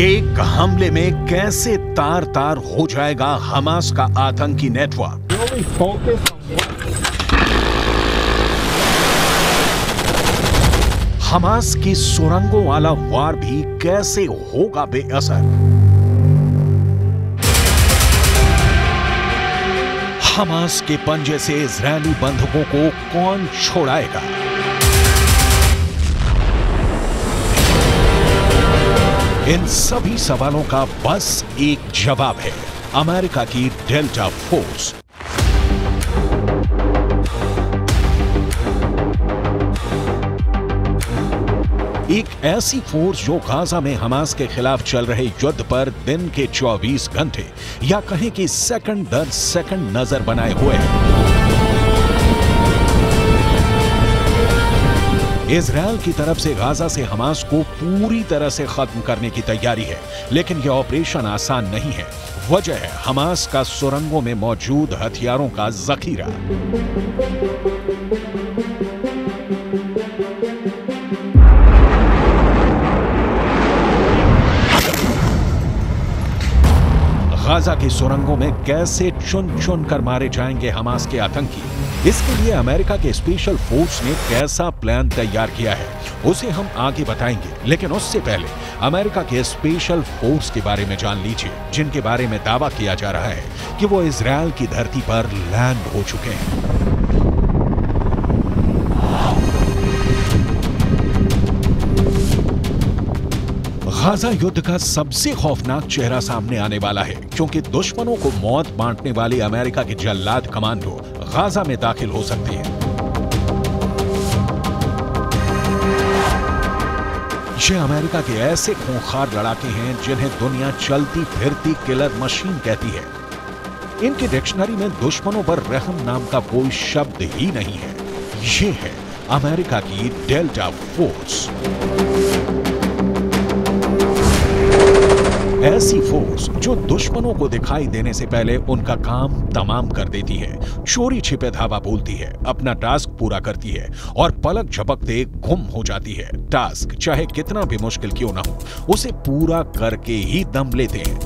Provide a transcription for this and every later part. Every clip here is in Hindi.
एक हमले में कैसे तार तार हो जाएगा हमास का आतंकी नेटवर्क। हमास की सुरंगों वाला वार भी कैसे होगा बेअसर। हमास के पंजे से इजरायली बंधकों को कौन छोड़ाएगा। इन सभी सवालों का बस एक जवाब है, अमेरिका की डेल्टा फोर्स। एक ऐसी फोर्स जो गाजा में हमास के खिलाफ चल रहे युद्ध पर दिन के 24 घंटे या कहें कि सेकंड दर सेकंड नजर बनाए हुए है। इजरायल की तरफ से गाजा से हमास को पूरी तरह से खत्म करने की तैयारी है, लेकिन यह ऑपरेशन आसान नहीं है। वजह है हमास का सुरंगों में मौजूद हथियारों का जखीरा। गाजा की सुरंगों में कैसे चुन चुन कर मारे जाएंगे हमास के आतंकी, इसके लिए अमेरिका के स्पेशल फोर्स ने कैसा प्लान तैयार किया है उसे हम आगे बताएंगे। लेकिन उससे पहले अमेरिका के स्पेशल फोर्स के बारे में जान लीजिए, जिनके बारे में दावा किया जा रहा है कि वो इजरायल की धरती पर लैंड हो चुके हैं। गाजा युद्ध का सबसे खौफनाक चेहरा सामने आने वाला है, क्योंकि दुश्मनों को मौत बांटने वाली अमेरिका के जल्लाद कमांडो गाजा में दाखिल हो सकते हैं। ये अमेरिका के ऐसे खूंखार लड़ाके हैं जिन्हें दुनिया चलती फिरती किलर मशीन कहती है। इनके डिक्शनरी में दुश्मनों पर रहम नाम का कोई शब्द ही नहीं है। ये है अमेरिका की डेल्टा फोर्स। ऐसी फोर्स जो दुश्मनों को दिखाई देने से पहले उनका काम तमाम कर देती है, चोरी छिपे धावा बोलती है, अपना टास्क पूरा करती है और पलक झपकते गुम हो जाती है। टास्क चाहे कितना भी मुश्किल क्यों ना हो, उसे पूरा करके ही दम लेते हैं।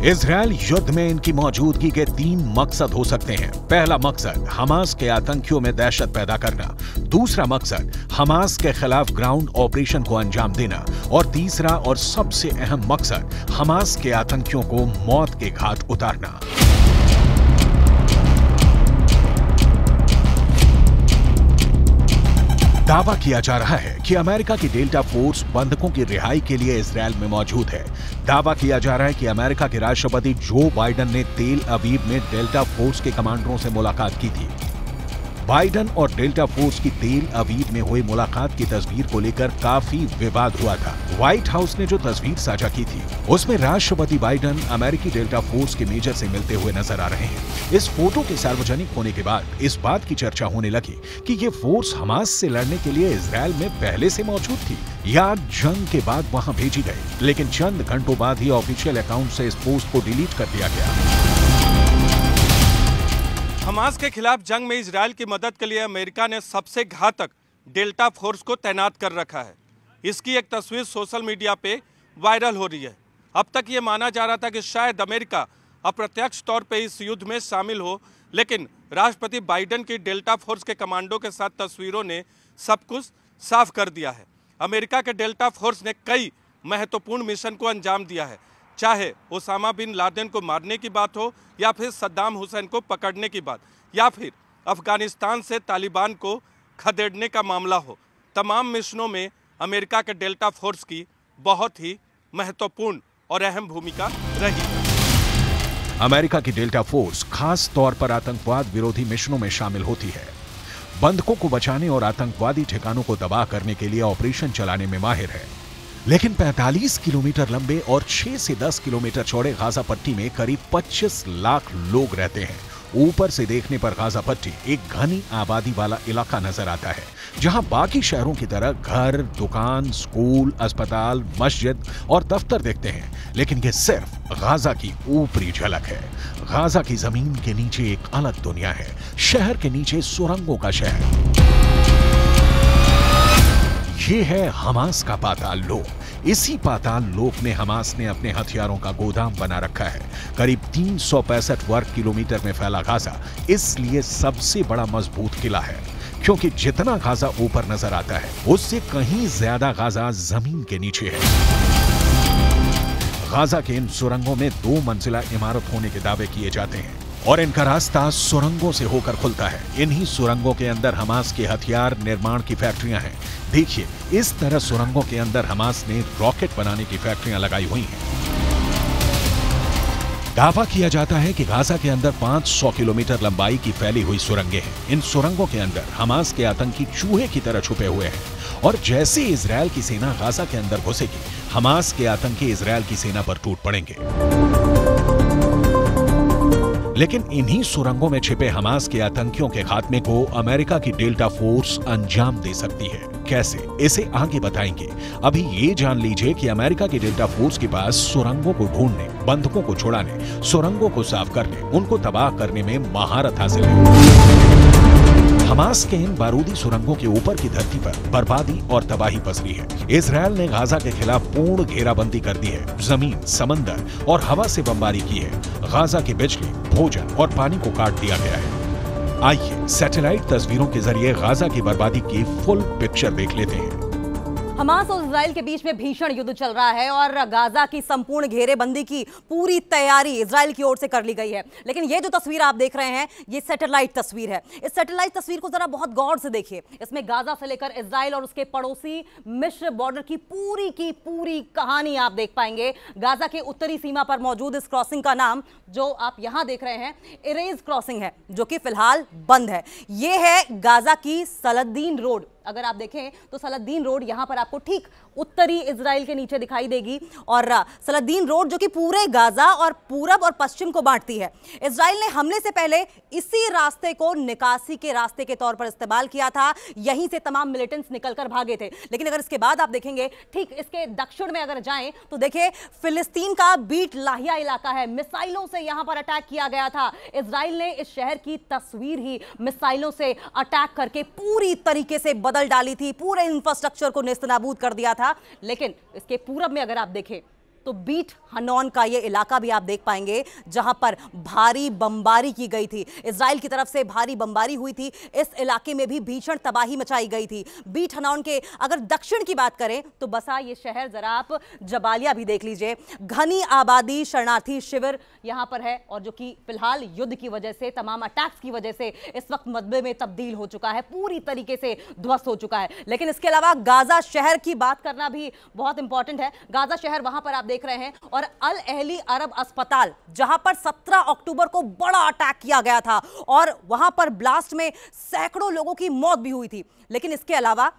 इजरायल युद्ध में इनकी मौजूदगी के 3 मकसद हो सकते हैं। पहला मकसद हमास के आतंकियों में दहशत पैदा करना, दूसरा मकसद हमास के खिलाफ ग्राउंड ऑपरेशन को अंजाम देना और तीसरा और सबसे अहम मकसद हमास के आतंकियों को मौत के घाट उतारना। दावा किया जा रहा है कि अमेरिका की डेल्टा फोर्स बंधकों की रिहाई के लिए इजरायल में मौजूद है। दावा किया जा रहा है कि अमेरिका के राष्ट्रपति जो बाइडन ने तेल अवीव में डेल्टा फोर्स के कमांडरों से मुलाकात की थी। बाइडन और डेल्टा फोर्स की तेल अवीव में हुई मुलाकात की तस्वीर को लेकर काफी विवाद हुआ था। व्हाइट हाउस ने जो तस्वीर साझा की थी उसमें राष्ट्रपति बाइडन अमेरिकी डेल्टा फोर्स के मेजर से मिलते हुए नजर आ रहे हैं। इस फोटो के सार्वजनिक होने के बाद इस बात की चर्चा होने लगी कि ये फोर्स हमास से लड़ने के लिए इजरायल में पहले से मौजूद थी या जंग के बाद वहां भेजी गई। लेकिन चंद घंटों बाद ही ऑफिशियल अकाउंट से इस पोस्ट को डिलीट कर दिया गया। हमास के खिलाफ जंग में इजरायल की मदद के लिए अमेरिका ने सबसे घातक डेल्टा फोर्स को तैनात कर रखा है। इसकी एक तस्वीर सोशल मीडिया पे वायरल हो रही है। अब तक ये माना जा रहा था कि शायद अमेरिका अप्रत्यक्ष तौर पे इस युद्ध में शामिल हो, लेकिन राष्ट्रपति बाइडन की डेल्टा फोर्स के कमांडो के साथ तस्वीरों ने सब कुछ साफ कर दिया है। अमेरिका के डेल्टा फोर्स ने कई महत्वपूर्ण मिशन को अंजाम दिया है, चाहे ओसामा बिन लादेन को मारने की बात हो या फिर सद्दाम हुसैन को पकड़ने की बात या फिर अफगानिस्तान से तालिबान को खदेड़ने का मामला हो। तमाम मिशनों में अमेरिका के डेल्टा फोर्स की बहुत ही महत्वपूर्ण और अहम भूमिका रही है। अमेरिका की डेल्टा फोर्स खास तौर पर आतंकवाद विरोधी मिशनों में शामिल होती है। बंधकों को बचाने और आतंकवादी ठिकानों को तबाह करने के लिए ऑपरेशन चलाने में माहिर है। लेकिन 45 किलोमीटर लंबे और 6 से 10 किलोमीटर चौड़े गाजा पट्टी में करीब 25 लाख लोग रहते हैं। ऊपर से देखने पर गाजा पट्टी एक घनी आबादी वाला इलाका नजर आता है, जहां बाकी शहरों की तरह घर, दुकान, स्कूल, अस्पताल, मस्जिद और दफ्तर दिखते हैं। लेकिन ये सिर्फ गाजा की ऊपरी झलक है। गाजा की जमीन के नीचे एक अलग दुनिया है, शहर के नीचे सुरंगों का शहर। ये है हमास का पाताल लोक। इसी पाताल लोक में हमास ने अपने हथियारों का गोदाम बना रखा है। करीब 365 वर्ग किलोमीटर में फैला गाजा इसलिए सबसे बड़ा मजबूत किला है, क्योंकि जितना गाजा ऊपर नजर आता है उससे कहीं ज्यादा गाजा जमीन के नीचे है। गाजा के इन सुरंगों में 2 मंजिला इमारत होने के दावे किए जाते हैं और इनका रास्ता सुरंगों से होकर खुलता है। इन्हीं सुरंगों के अंदर हमास के हथियार निर्माण की फैक्ट्रियां हैं। देखिए, इस तरह सुरंगों के अंदर हमास ने रॉकेट बनाने की फैक्ट्रियां लगाई हुई हैं। दावा किया जाता है कि गाजा के अंदर 500 किलोमीटर लंबाई की फैली हुई सुरंगें हैं। इन सुरंगों के अंदर हमास के आतंकी चूहे की तरह छुपे हुए हैं और जैसे इजरायल की सेना गाजा के अंदर घुसेगी, हमास के आतंकी इजरायल की सेना पर टूट पड़ेंगे। लेकिन इन्हीं सुरंगों में छिपे हमास के आतंकियों के खात्मे को अमेरिका की डेल्टा फोर्स अंजाम दे सकती है। कैसे, इसे आगे बताएंगे। अभी ये जान लीजिए कि अमेरिका की डेल्टा फोर्स के पास सुरंगों को ढूंढने, बंधकों को छुड़ाने, सुरंगों को साफ करने, उनको तबाह करने में महारत हासिल है। हमास के इन बारूदी सुरंगों के ऊपर की धरती पर बर्बादी और तबाही पसरी है। इजरायल ने गाजा के खिलाफ पूर्ण घेराबंदी कर दी है। जमीन, समंदर और हवा से बमबारी की है। गाजा की बिजली, भोजन और पानी को काट दिया गया है। आइए सैटेलाइट तस्वीरों के जरिए गाजा की बर्बादी की फुल पिक्चर देख लेते हैं। हमास और इजराइल के बीच में भीषण युद्ध चल रहा है और गाजा की संपूर्ण घेरेबंदी की पूरी तैयारी इजराइल की ओर से कर ली गई है। लेकिन ये जो तस्वीर आप देख रहे हैं, ये सैटेलाइट तस्वीर है। इस सैटेलाइट तस्वीर को जरा बहुत गौर से देखिए। इसमें गाजा से लेकर इजराइल और उसके पड़ोसी मिस्र बॉर्डर की पूरी कहानी आप देख पाएंगे। गाजा के उत्तरी सीमा पर मौजूद इस क्रॉसिंग का नाम, जो आप यहां देख रहे हैं, इरेज क्रॉसिंग है, जो कि फिलहाल बंद है। यह है गाजा की सलादीन रोड। अगर आप देखें तो सलादीन रोड यहां पर आपको ठीक उत्तरी इजराइल के नीचे दिखाई देगी और सलादीन रोड जो कि पूरे गाजा और पूरब और पश्चिम को बांटती है। इजराइल ने हमले से पहले इसी रास्ते को निकासी के रास्ते के तौर पर इस्तेमाल किया था। यहीं से तमाम मिलिटेंट्स निकलकर भागे थे। लेकिन अगर इसके बाद आप देखेंगे, ठीक इसके दक्षिण में अगर जाएं तो देखिए, फिलिस्तीन का बीट लाहिया इलाका है। मिसाइलों से यहां पर अटैक किया गया था। इजराइल ने इस शहर की तस्वीर ही मिसाइलों से अटैक करके पूरी तरीके से बदल डाली थी। पूरे इंफ्रास्ट्रक्चर को नेस्तनाबूद कर दिया था। लेकिन इसके पूरब में अगर आप देखें तो बीट हनौन का ये इलाका भी आप देख पाएंगे, जहां पर भारी बमबारी की गई थी। इजराइल की तरफ से भारी बमबारी हुई थी। इस इलाके में भी भीषण तबाही मचाई गई थी। बीट हनौन के अगर दक्षिण की बात करें तो बसा ये शहर, जरा आप जबालिया भी देख लीजिए। घनी आबादी, शरणार्थी शिविर यहां पर है और जो कि फिलहाल युद्ध की वजह से, तमाम अटैक्स की वजह से इस वक्त मलबे में तब्दील हो चुका है, पूरी तरीके से ध्वस्त हो चुका है। लेकिन इसके अलावा गाजा शहर की बात करना भी बहुत इंपॉर्टेंट है। गाजा शहर वहां पर आप देख रहे हैं, और अल अहली अरब अस्पताल, जहां पर 17 अक्टूबर को बड़ा अटैक किया गया था और वहां पर ब्लास्ट में सैकड़ों लोगों की मौत भी हुई थी। लेकिन इसके अलावा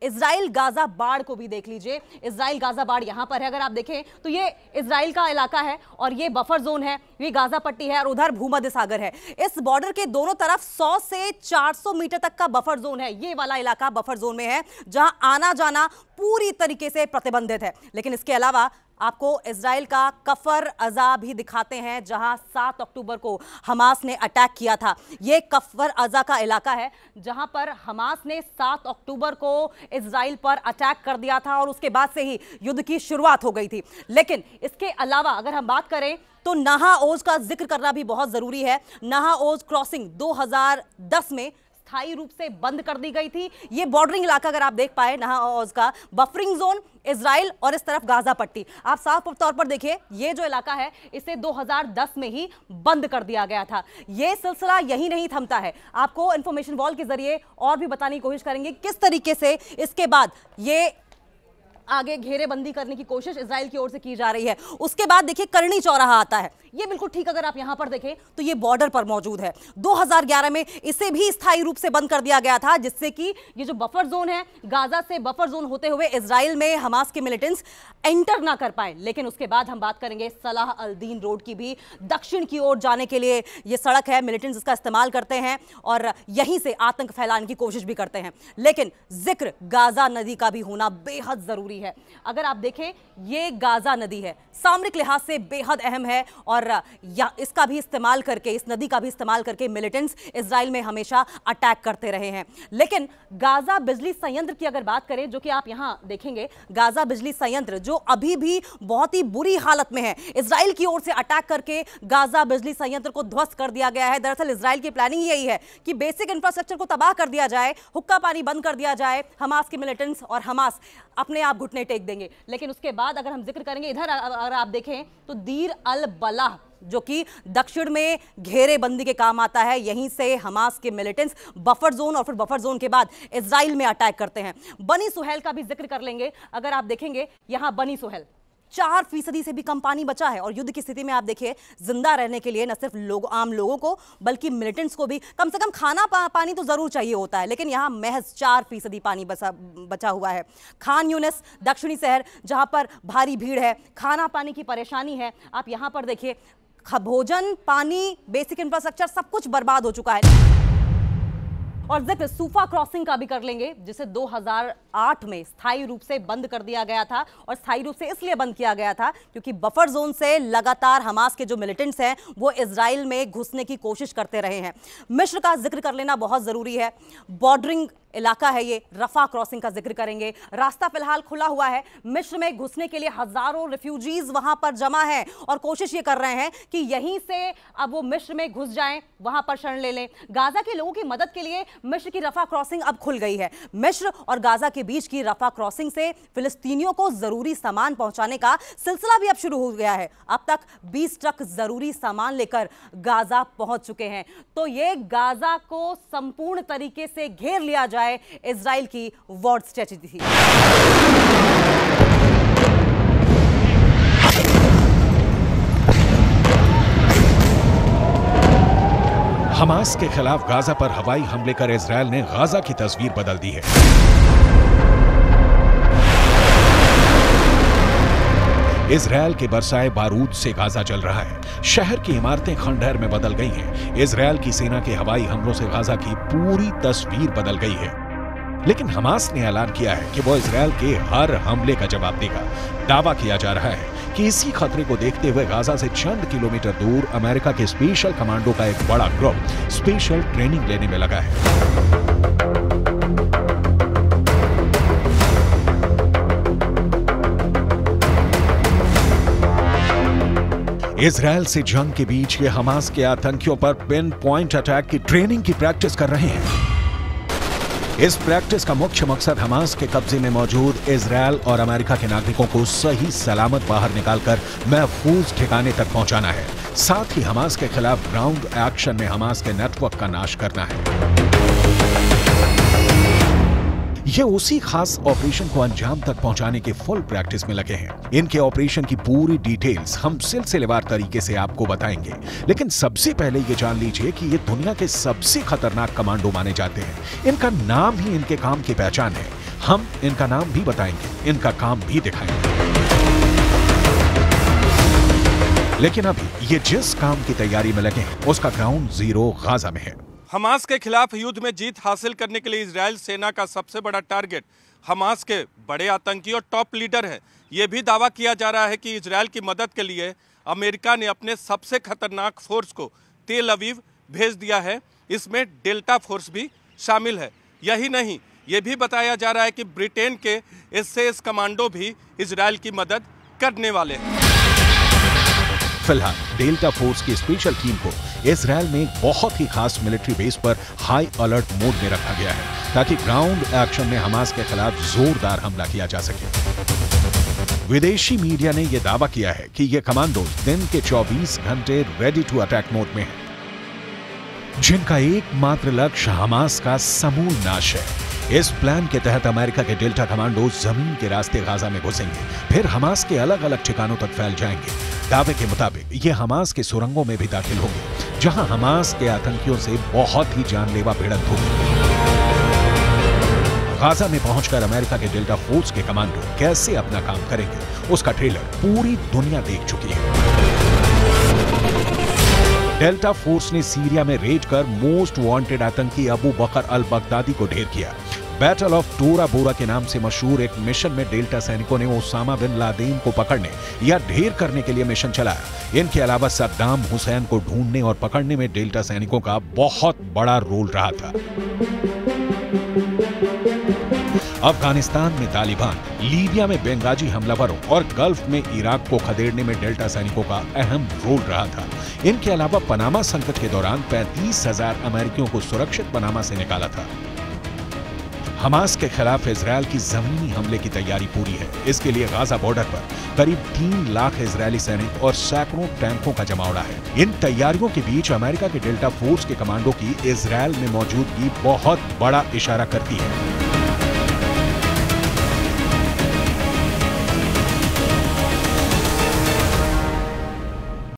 इजराइल गाजा बाड़ को भी देख लीजिए। इजराइल गाजा बाड़ यहां पर है। अगर आप देखें तो ये इजराइल का इलाका है और ये बफर जोन है, ये गाजा पट्टी है और उधर भूमध्य सागर है। इस बॉर्डर के दोनों तरफ 100 से 400 मीटर तक का बफर जोन है। ये वाला इलाका बफर जोन में है, जहां आना जाना पूरी तरीके से प्रतिबंधित है। लेकिन इसके अलावा आपको इजराइल का कफर अजा भी दिखाते हैं, जहां 7 अक्टूबर को हमास ने अटैक किया था। यह कफर अजा का इलाका है, जहां पर हमास ने 7 अक्टूबर को इजराइल पर अटैक कर दिया था और उसके बाद से ही युद्ध की शुरुआत हो गई थी। लेकिन इसके अलावा अगर हम बात करें तो नहा ओज का जिक्र करना भी बहुत जरूरी है। नहा ओज क्रॉसिंग 2010 में स्थायी रूप से बंद कर दी गई थी। ये बॉर्डरिंग इलाका अगर आप देख पाए, नहा ओज का बफरिंग जोन इजराइल और इस तरफ गाजा पट्टी, आप साफ तौर पर देखिए, ये जो इलाका है इसे 2010 में ही बंद कर दिया गया था। ये सिलसिला यही नहीं थमता है। आपको इंफॉर्मेशन वॉल के जरिए और भी बताने की कोशिश करेंगे किस तरीके से इसके बाद ये आगे घेरेबंदी करने की कोशिश इजराइल की ओर से की जा रही है। उसके बाद देखिए करनी चौराहा आता है। ये बिल्कुल ठीक, अगर आप यहां पर देखें तो ये बॉर्डर पर मौजूद है। 2011 में इसे भी स्थायी रूप से बंद कर दिया गया था, जिससे कि ये जो बफर जोन है, गाजा से बफर जोन होते हुए इजराइल में हमास के मिलिटेंट्स एंटर ना कर पाए। लेकिन उसके बाद हम बात करेंगे सलाह अल दीन रोड की भी। दक्षिण की ओर जाने के लिए ये सड़क है, मिलिटेंट्स इसका इस्तेमाल करते हैं और यहीं से आतंक फैलाने की कोशिश भी करते हैं। लेकिन जिक्र गाजा नदी का भी होना बेहद जरूरी है। अगर आप देखें, ये गाजा नदी है, सामरिक लिहाज से बेहद अहम है और इसका भी इस्तेमाल करके, इस नदी का भी इस्तेमाल करके मिलिटेंट्स इजराइल में हमेशा अटैक करते रहे हैं। लेकिन गाजा बिजली संयंत्र की अगर बात करें, जो कि आप यहां देखेंगे, गाजा बिजली संयंत्र जो अभी भी बहुत ही बुरी हालत में है, इजराइल की ओर से अटैक करके गाजा बिजली संयंत्र को ध्वस्त कर दिया गया है। दरअसल इजराइल की प्लानिंग यही है कि बेसिक इंफ्रास्ट्रक्चर को तबाह कर दिया जाए, हुक्का पानी बंद कर दिया जाए, हमास के मिलिटेंट्स और हमास अपने आप घुटने टेक देंगे। लेकिन उसके बाद अगर हम जिक्र करेंगे, इधर अगर आप देखें तो दीर अल बलाह, जो कि दक्षिण में घेरेबंदी के काम आता है, यहीं से हमास के मिलिटेंट्स बफर जोन और फिर बफर जोन के बाद इजराइल में अटैक करते हैं। बनी सुहेल का भी जिक्र कर लेंगे। अगर आप देखेंगे यहां बनी सुहेल 4% से भी कम पानी बचा है और युद्ध की स्थिति में आप देखिए, जिंदा रहने के लिए न सिर्फ आम लोगों को बल्कि मिलिटेंट्स को भी कम से कम खाना पानी तो जरूर चाहिए होता है, लेकिन यहां महज 4% पानी बचा हुआ है। खान यूनिस दक्षिणी शहर, जहां पर भारी भीड़ है, खाना पानी की परेशानी है। आप यहां पर देखिए, भोजन, पानी, बेसिक इंफ्रास्ट्रक्चर सब कुछ बर्बाद हो चुका है। और जिक्र सूफा क्रॉसिंग का भी कर लेंगे, जिसे 2008 में स्थायी रूप से बंद कर दिया गया था। और स्थायी रूप से इसलिए बंद किया गया था क्योंकि बफर जोन से लगातार हमास के जो मिलिटेंट्स हैं वो इजराइल में घुसने की कोशिश करते रहे हैं। मिस्र का जिक्र कर लेना बहुत जरूरी है, बॉर्डरिंग इलाका है ये। रफा क्रॉसिंग का जिक्र करेंगे। रास्ता फिलहाल खुला हुआ है, मिस्र में घुसने के लिए हजारों रिफ्यूजीज वहां पर जमा हैं और कोशिश ये कर रहे हैं कि यहीं से अब वो मिस्र में घुस जाएं, वहां पर शरण ले लें। गाजा के लोगों की मदद के लिए मिस्र की रफा क्रॉसिंग अब खुल गई है। मिस्र और गाजा के बीच की रफा क्रॉसिंग से फिलिस्तीनियों को जरूरी सामान पहुंचाने का सिलसिला भी अब शुरू हो गया है। अब तक 20 ट्रक जरूरी सामान लेकर गाजा पहुंच चुके हैं। तो ये गाजा को संपूर्ण तरीके से घेर लिया जाए, इजराइल की वॉर स्ट्रेटजी थी। हमास के खिलाफ गाजा पर हवाई हमले कर इजराइल ने गाजा की तस्वीर बदल दी है। इजराइल के बरसाए बारूद से गाजा जल रहा है। शहर की इमारतें खंडहर में बदल गई हैं। इजराइल की सेना के हवाई हमलों से गाजा की पूरी तस्वीर बदल गई है। लेकिन हमास ने ऐलान किया है कि वो इजराइल के हर हमले का जवाब देगा। दावा किया जा रहा है कि इसी खतरे को देखते हुए गाजा से चंद किलोमीटर दूर अमेरिका के स्पेशल कमांडो का एक बड़ा ग्रुप स्पेशल ट्रेनिंग लेने में लगा है। इजराइल से जंग के बीच ये हमास के आतंकियों पर पिन पॉइंट अटैक की ट्रेनिंग की प्रैक्टिस कर रहे हैं। इस प्रैक्टिस का मुख्य मकसद हमास के कब्जे में मौजूद इजराइल और अमेरिका के नागरिकों को सही सलामत बाहर निकालकर महफूज ठिकाने तक पहुंचाना है। साथ ही हमास के खिलाफ ग्राउंड एक्शन में हमास के नेटवर्क का नाश करना है। ये उसी खास ऑपरेशन को अंजाम तक पहुंचाने के फुल प्रैक्टिस में लगे हैं। इनके ऑपरेशन की पूरी डिटेल्स हम सिलसिलेवार तरीके से आपको बताएंगे, लेकिन सबसे पहले ये जान लीजिए कि ये दुनिया के सबसे खतरनाक कमांडो माने जाते हैं। इनका नाम ही इनके काम की पहचान है। हम इनका नाम भी बताएंगे, इनका काम भी दिखाएंगे। लेकिन अभी ये जिस काम की तैयारी में लगे हैं उसका ग्राउंड जीरो गाजा में है। हमास के खिलाफ युद्ध में जीत हासिल करने के लिए इजराइल सेना का सबसे बड़ा टारगेट हमास के बड़े आतंकी और टॉप लीडर है। ये भी दावा किया जा रहा है कि इजराइल की मदद के लिए अमेरिका ने अपने सबसे खतरनाक फोर्स को तेल अवीव भेज दिया है। इसमें डेल्टा फोर्स भी शामिल है। यही नहीं, ये भी बताया जा रहा है कि ब्रिटेन के एसएस कमांडो भी इजराइल की मदद करने वाले हैं। फिलहाल डेल्टा फोर्स की स्पेशल टीम को इजराइल में एक बहुत ही खास मिलिट्री बेस पर हाई अलर्ट मोड में रखा गया है ताकि ग्राउंड एक्शन में हमास के खिलाफ जोरदार हमला किया जा सके। विदेशी मीडिया ने यह दावा किया है कि ये कमांडोज दिन के 24 घंटे रेडी टू अटैक मोड में हैं, जिनका एकमात्र लक्ष्य हमास का समूल नाश है। इस प्लान के तहत अमेरिका के डेल्टा कमांडोज जमीन के रास्ते गाजा में घुसेंगे, फिर हमास के अलग अलग ठिकानों तक फैल जाएंगे। दावे के मुताबिक ये हमास के सुरंगों में भी दाखिल होंगे, जहां हमास के आतंकियों से बहुत ही जानलेवा भिड़ंत होगी। गाजा में पहुंचकर अमेरिका के डेल्टा फोर्स के कमांडो कैसे अपना काम करेंगे, उसका ट्रेलर पूरी दुनिया देख चुकी है। डेल्टा फोर्स ने सीरिया में रेड कर मोस्ट वांटेड आतंकी अबू बकर अल बगदादी को ढेर किया। बैटल ऑफ टोरा बोरा के नाम से मशहूर एक मिशन में डेल्टा सैनिकों ने ओसामा बिन लादेन को पकड़ने या ढेर करने के लिए मिशन चलाया। इनके अलावा सद्दाम हुसैन को ढूंढने और पकड़ने में डेल्टा सैनिकों का बहुत बड़ा रोल रहा था। अफगानिस्तान में तालिबान, लीबिया में बेंगाजी हमलावरों और गल्फ में इराक को खदेड़ने में डेल्टा सैनिकों का अहम रोल रहा था। इनके अलावा पनामा संकट के दौरान 35,000 अमेरिकियों को सुरक्षित पनामा से निकाला था। हमास के खिलाफ इजरायल की जमीनी हमले की तैयारी पूरी है। इसके लिए गाजा बॉर्डर पर करीब 3 लाख इजरायली सैनिक और सैकड़ों टैंकों का जमावड़ा है। इन तैयारियों के बीच अमेरिका के डेल्टा फोर्स के कमांडो की इजरायल में मौजूदगी बहुत बड़ा इशारा करती है।